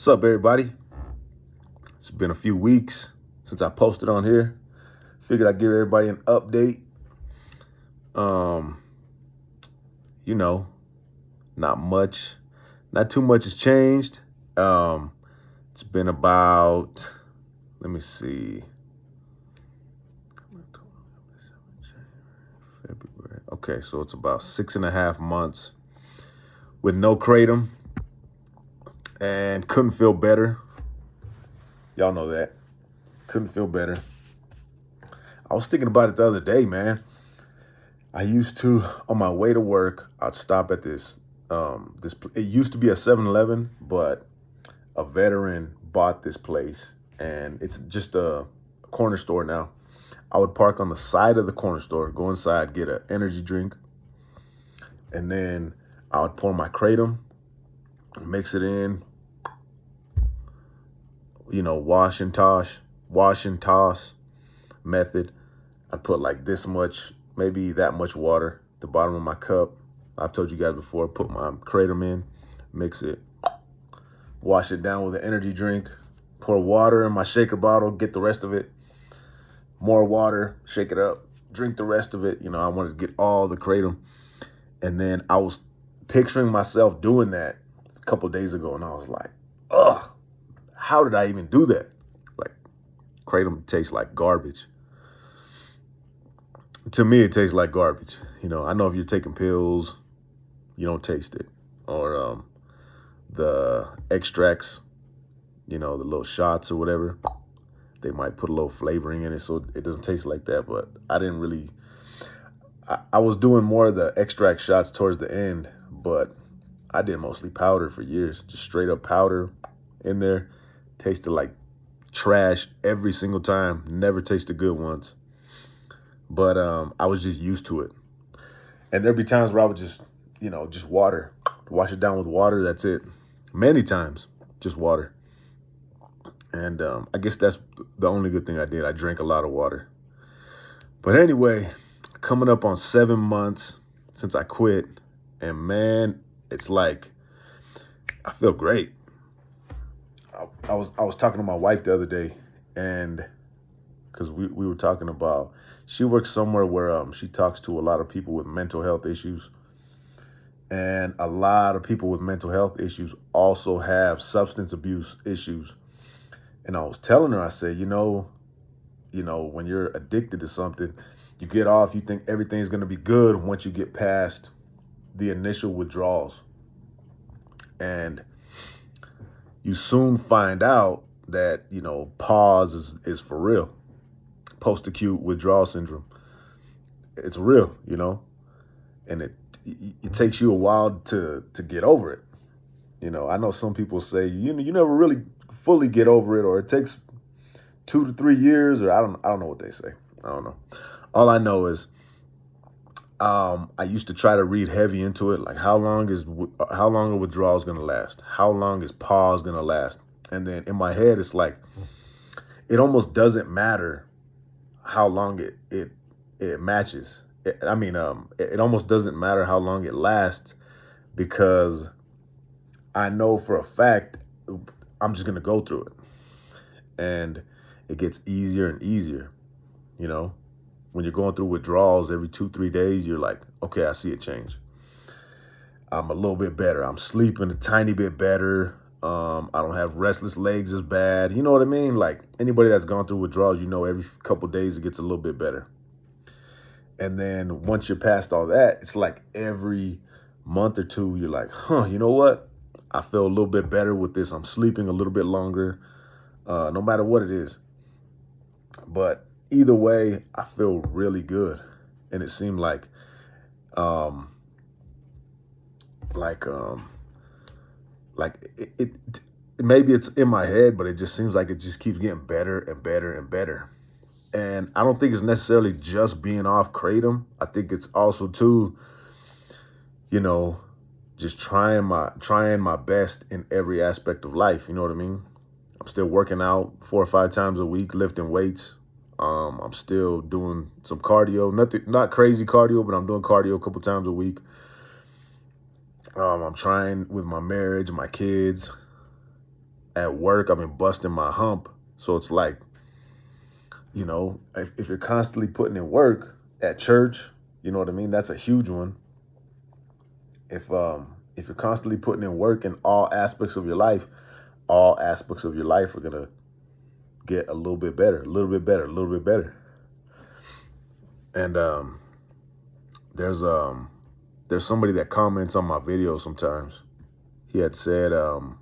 What's up, everybody? It's been a few weeks since I posted on here. Figured I'd give everybody an update. Um, you know, not much, not too much has changed. It's been about, let me see, February. Okay, so it's about 6.5 months with no Kratom and couldn't feel better. Y'all know that. Couldn't feel better. I was thinking about it the other day, man. I used to, on my way to work, I'd stop at this, it used to be a 7-Eleven, but a veteran bought this place and it's just a corner store now. I would park on the side of the corner store, go inside, get an energy drink, and then I would pour my Kratom, mix it in, wash and toss method. I'd put like this much, maybe that much water at the bottom of my cup. I've told you guys before, put my Kratom in, mix it, wash it down with an energy drink, pour water in my shaker bottle, get the rest of it, more water, shake it up, drink the rest of it. I wanted to get all the Kratom. And then I was picturing myself doing that a couple of days ago, and I was like, ugh, how did I even do that? Like, Kratom tastes like garbage. To me, it tastes like garbage. I know if you're taking pills, you don't taste it. Or the extracts, the little shots or whatever, they might put a little flavoring in it so it doesn't taste like that. But I didn't really, I was doing more of the extract shots towards the end, but I did mostly powder for years. Just straight up powder in there. Tasted like trash every single time. Never tasted good once. But I was just used to it. And there'd be times where I would just water. Wash it down with water, that's it. Many times, just water. And I guess that's the only good thing I did. I drank a lot of water. But anyway, coming up on 7 months since I quit. And man, it's like, I feel great. I was talking to my wife the other day, and because we were talking about, she works somewhere where she talks to a lot of people with mental health issues. And a lot of people with mental health issues also have substance abuse issues. And I was telling her, I said, when you're addicted to something, you get off, you think everything's going to be good once you get past the initial withdrawals. And you soon find out that, pause is for real. Post-acute withdrawal syndrome. It's real, and it takes you a while to get over it. I know some people say, you never really fully get over it, or it takes 2 to 3 years, or I don't know what they say. I don't know. All I know is I used to try to read heavy into it, like how long are withdrawals going to last? How long is pause going to last? And then in my head, it's like, it almost doesn't matter how long it matches. It almost doesn't matter how long it lasts, because I know for a fact I'm just going to go through it. And it gets easier and easier. When you're going through withdrawals every 2-3 days, you're like, okay, I see a change. I'm a little bit better. I'm sleeping a tiny bit better. I don't have restless legs as bad. You know what I mean? Like, anybody that's gone through withdrawals, every couple of days it gets a little bit better. And then once you're past all that, it's like every month or two, you're like, you know what? I feel a little bit better with this. I'm sleeping a little bit longer, no matter what it is. But either way, I feel really good. And it seemed like it maybe it's in my head, but it just seems like it just keeps getting better and better and better. And I don't think it's necessarily just being off Kratom. I think it's also too, just trying my best in every aspect of life. You know what I mean? I'm still working out 4 or 5 times a week, lifting weights. I'm still doing some cardio, not crazy cardio, but I'm doing cardio a couple times a week. I'm trying with my marriage, my kids. At work, I've been busting my hump. So it's like, if you're constantly putting in work at church, you know what I mean? That's a huge one. If you're constantly putting in work in all aspects of your life, all aspects of your life are gonna get a little bit better, a little bit better, a little bit better. And there's somebody that comments on my videos sometimes. He had said, and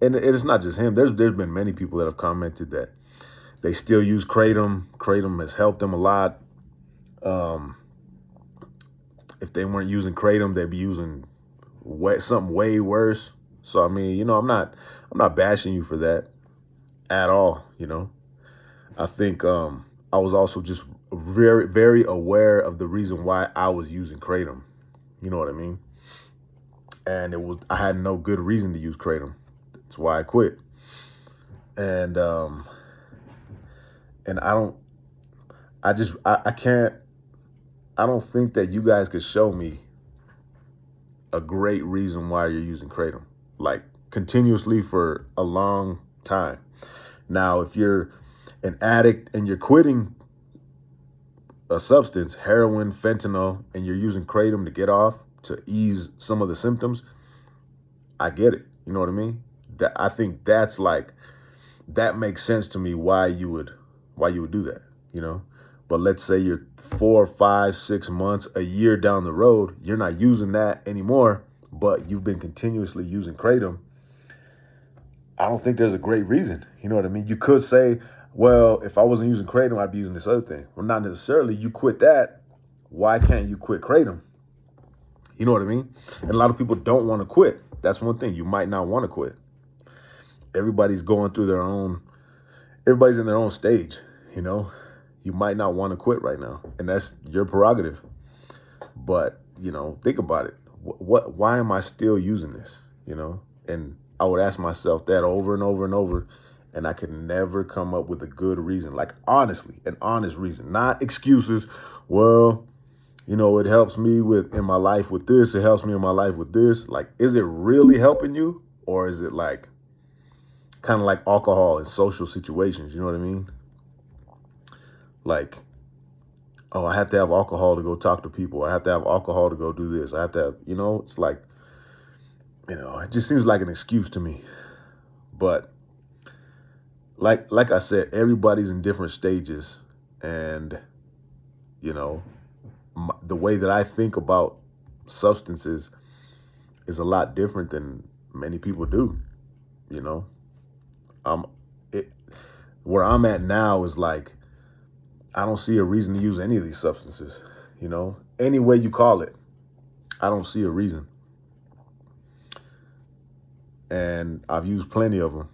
it's not just him. There's been many people that have commented that they still use Kratom. Kratom has helped them a lot. If they weren't using Kratom, they'd be using something way worse. So I mean, I'm not bashing you for that at all. I think I was also just very, very aware of the reason why I was using Kratom. You know what I mean? And I had no good reason to use Kratom. That's why I quit. And I don't think that you guys could show me a great reason why you're using Kratom, like continuously for a long time. Now, if you're an addict and you're quitting a substance, heroin, fentanyl, and you're using Kratom to get off, to ease some of the symptoms, I get it. You know what I mean? I think that makes sense to me why you would do that, But let's say you're 4, 5, 6 months, a year down the road, you're not using that anymore, but you've been continuously using Kratom. I don't think there's a great reason. You know what I mean? You could say, well, if I wasn't using Kratom, I'd be using this other thing. Well, not necessarily. You quit that. Why can't you quit Kratom? You know what I mean? And a lot of people don't want to quit. That's one thing. You might not want to quit. Everybody's going through everybody's in their own stage, You might not want to quit right now, and that's your prerogative. But, think about it. Why am I still using this? And I would ask myself that over and over and over, and I could never come up with a good reason, like honestly, an honest reason, not excuses. Well, it helps me in my life with this. It helps me in my life with this. Like, is it really helping you? Or is it like kind of like alcohol in social situations? You know what I mean? Like, oh, I have to have alcohol to go talk to people. I have to have alcohol to go do this. I have to have, it's like, it just seems like an excuse to me. But like I said, everybody's in different stages. And, the way that I think about substances is a lot different than many people do. Where I'm at now is like, I don't see a reason to use any of these substances, any way you call it. I don't see a reason. And I've used plenty of them,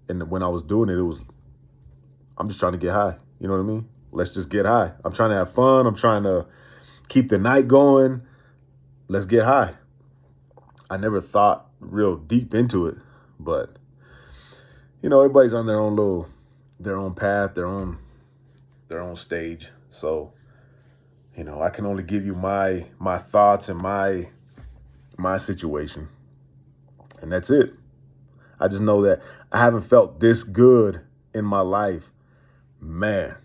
and when I was doing it, I'm just trying to get high. You know what I mean? Let's just get high. I'm trying to have fun. I'm trying to keep the night going. Let's get high. I never thought real deep into it, but everybody's on their own path, their own stage. So, I can only give you my thoughts and my situation. And that's it. I just know that I haven't felt this good in my life, man,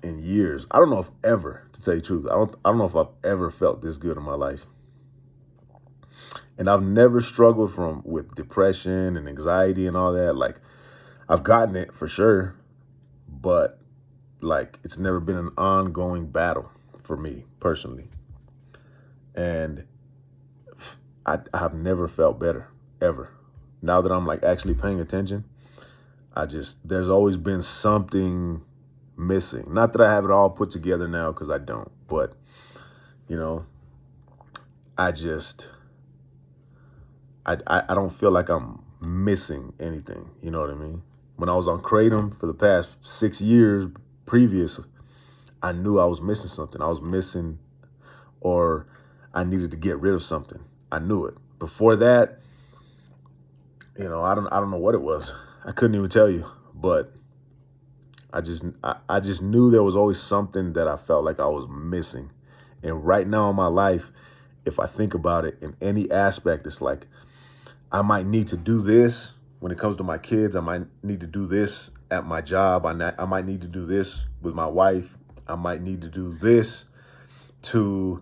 in years. I don't know if ever, to tell you the truth. I don't know if I've ever felt this good in my life. And I've never struggled with depression and anxiety and all that. Like, I've gotten it for sure, but like, it's never been an ongoing battle for me personally. And I've never felt better, ever. Now that I'm like actually paying attention, there's always been something missing. Not that I have it all put together now, because I don't, but I don't feel like I'm missing anything. You know what I mean? When I was on Kratom for the past 6 years previous, I knew I was missing something. I was missing, or I needed to get rid of something. I knew it. Before that, I don't know what it was. I couldn't even tell you, but I just knew there was always something that I felt like I was missing. And right now in my life, if I think about it in any aspect, it's like I might need to do this when it comes to my kids. I might need to do this at my job. I might need to do this with my wife. I might need to do this to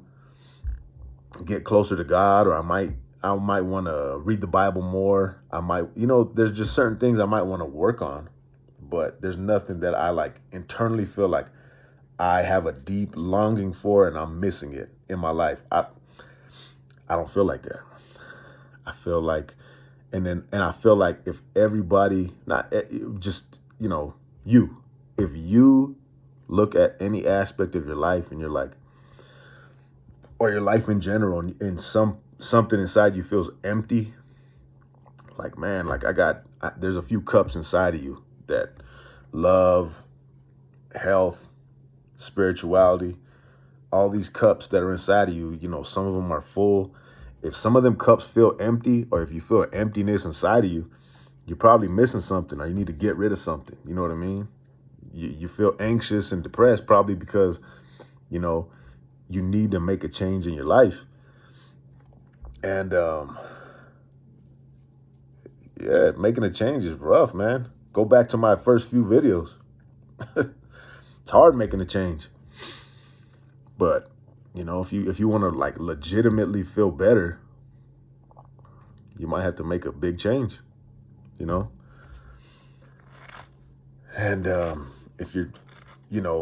get closer to God, or I might want to read the Bible more. I might, there's just certain things I might want to work on, but there's nothing that I like internally feel like I have a deep longing for and I'm missing it in my life. I don't feel like that. I feel like, and I feel like if everybody, not just, if you look at any aspect of your life and you're like, or your life in general, and something inside you feels empty, like, man, like there's a few cups inside of you that love, health, spirituality, all these cups that are inside of you, some of them are full. If some of them cups feel empty, or if you feel emptiness inside of you, you're probably missing something, or you need to get rid of something. You know what I mean? You feel anxious and depressed probably because, you need to make a change in your life. And, making a change is rough, man. Go back to my first few videos. It's hard making a change. But, if you want to like legitimately feel better, you might have to make a big change, And if you're,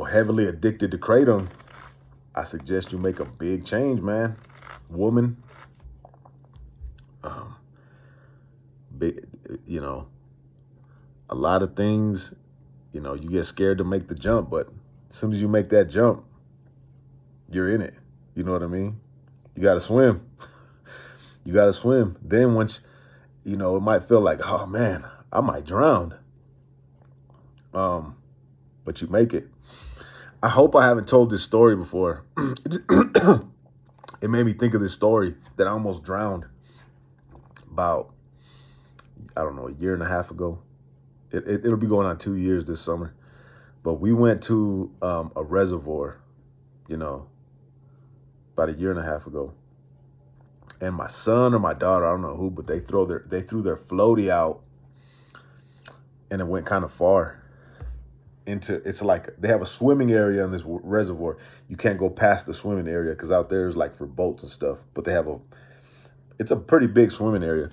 heavily addicted to Kratom, I suggest you make a big change, man. Woman, big, a lot of things, you get scared to make the jump, but as soon as you make that jump, you're in it. You know what I mean? You got to swim. You got to swim. Then once, it might feel like, oh man, I might drown. But you make it. I hope I haven't told this story before. It made me think of this story that I almost drowned about, I don't know, a year and a half ago. It'll be going on 2 years this summer. But we went to a reservoir, about a year and a half ago. And my son or my daughter, I don't know who, but they threw their floaty out, and it went kind of far. It's like they have a swimming area in this reservoir. You can't go past the swimming area because out there is like for boats and stuff. But it's a pretty big swimming area.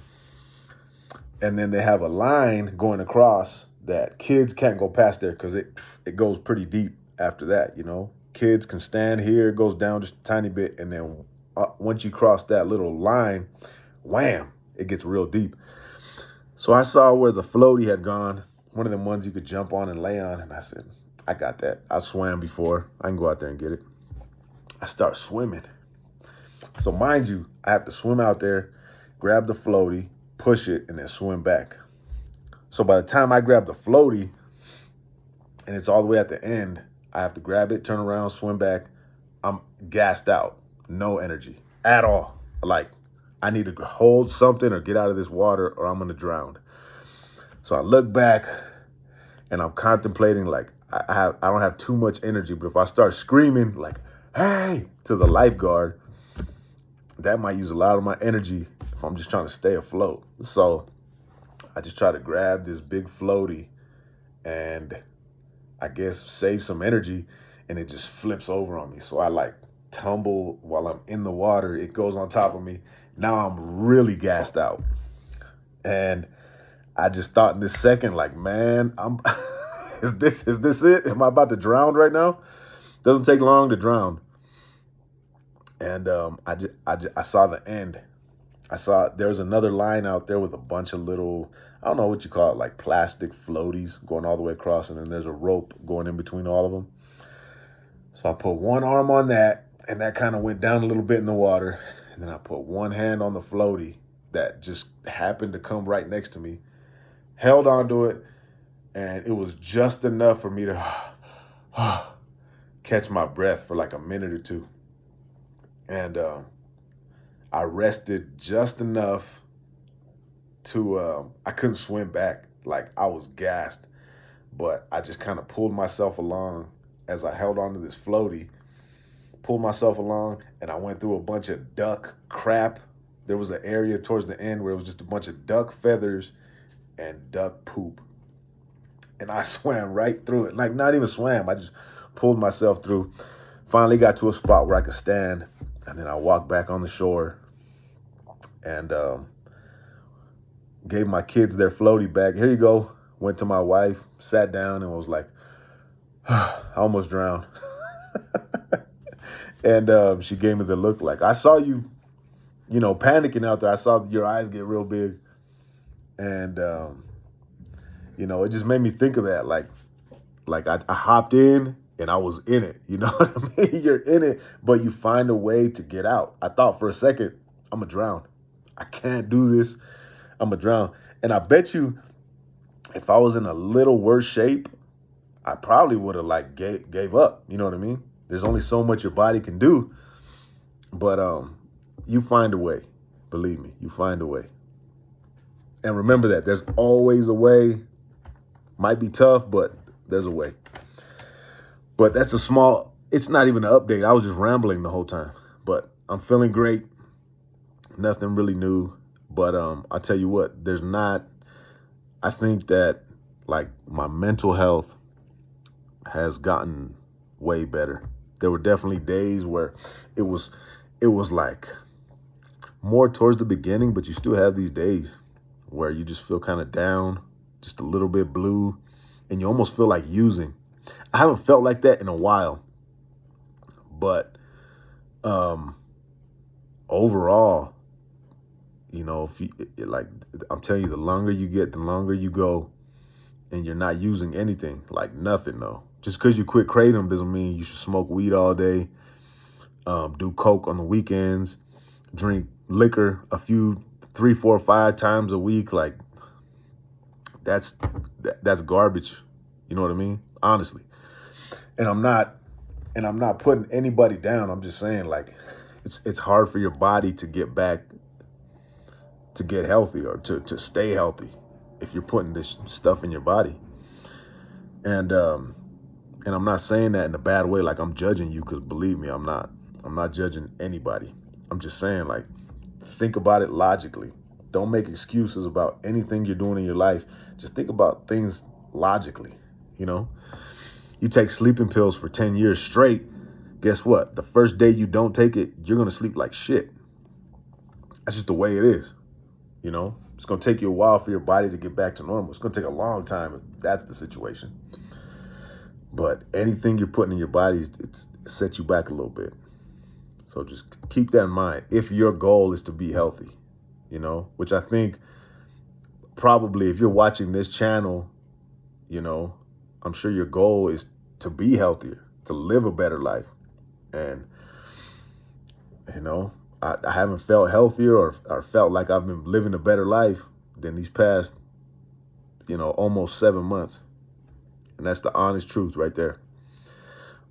And then they have a line going across that kids can't go past there because it goes pretty deep after that, Kids can stand here, it goes down just a tiny bit, and then once you cross that little line, wham, it gets real deep. So I saw where the floaty had gone, one of them ones you could jump on and lay on, and I said, I got that. I swam before. I can go out there and get it. I start swimming. So mind you, I have to swim out there, grab the floaty, push it, and then swim back. So by the time I grab the floaty, and it's all the way at the end, I have to grab it, turn around, swim back. I'm gassed out. No energy at all. Like, I need to hold something or get out of this water or I'm going to drown. So I look back and I'm contemplating, like, I don't have too much energy, but if I start screaming like, hey, to the lifeguard, that might use a lot of my energy if I'm just trying to stay afloat. So I just try to grab this big floaty and I guess save some energy, and it just flips over on me. So I like tumble while I'm in the water. It goes on top of me. Now I'm really gassed out. And I just thought in this second, like, man, is this it? Am I about to drown right now? Doesn't take long to drown. And I saw the end. I saw there was another line out there with a bunch of little, I don't know what you call it, like plastic floaties going all the way across, and then there's a rope going in between all of them. So I put one arm on that, and that kind of went down a little bit in the water. And then I put one hand on the floaty that just happened to come right next to me, held onto it, and it was just enough for me to catch my breath for like a minute or two. And I rested just enough to, I couldn't swim back. Like, I was gassed, but I just kind of pulled myself along as I held onto this floaty, pulled myself along, and I went through a bunch of duck crap there was an area towards the end where it was just a bunch of duck feathers and duck poop. And I swam right through it. Like, not even swam. I just pulled myself through. Finally got to a spot where I could stand. And then I walked back on the shore and gave my kids their floaty bag. Here you go. Went to my wife, sat down, and was like, I almost drowned. And she gave me the look like, I saw you, panicking out there. I saw your eyes get real big. And, it just made me think of that. Like I hopped in and I was in it. You know what I mean? You're in it, but you find a way to get out. I thought for a second, I'm going to drown. I can't do this. I'm going to drown. And I bet you if I was in a little worse shape, I probably would have gave up. You know what I mean? There's only so much your body can do. But you find a way. Believe me, you find a way. And remember that there's always a way. Might be tough, but there's a way. But that's it's not even an update. I was just rambling the whole time. But I'm feeling great. Nothing really new. But I tell you what, I think that my mental health has gotten way better. There were definitely days where it was like more towards the beginning, but you still have these days where you just feel kind of down, just a little bit blue, and you almost feel like using. I haven't felt like that in a while, but overall, if you I'm telling you, the longer you get, the longer you go, and you're not using anything, like nothing though. Just because you quit Kratom doesn't mean you should smoke weed all day, do coke on the weekends, drink liquor 3, 4, 5 times a week. Like that's garbage. You know what I mean? Honestly. And I'm not putting anybody down. I'm just saying it's hard for your body to get back, to get healthy or to stay healthy if you're putting this stuff in your body. And I'm not saying that in a bad way, like I'm judging you, because believe me, I'm not judging anybody. I'm just saying, think about it logically. Don't make excuses about anything you're doing in your life. Just think about things logically. You take sleeping pills for 10 years straight. Guess what? The first day you don't take it, you're going to sleep like shit. That's just the way it is. It's going to take you a while for your body to get back to normal. It's going to take a long time if that's the situation. But anything you're putting in your body, it sets you back a little bit. So just keep that in mind. If your goal is to be healthy, which I think probably if you're watching this channel, I'm sure your goal is to be healthier, to live a better life. And, I haven't felt healthier or felt like I've been living a better life than these past, almost 7 months. And that's the honest truth right there.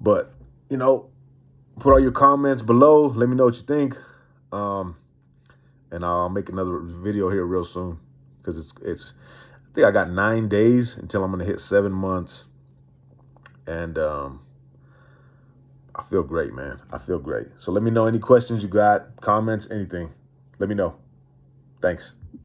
But, put all your comments below. Let me know what you think. And I'll make another video here real soon, because I think I got 9 days until I'm going to hit 7 months. And I feel great, man. I feel great. So let me know any questions you got, comments, anything. Let me know. Thanks.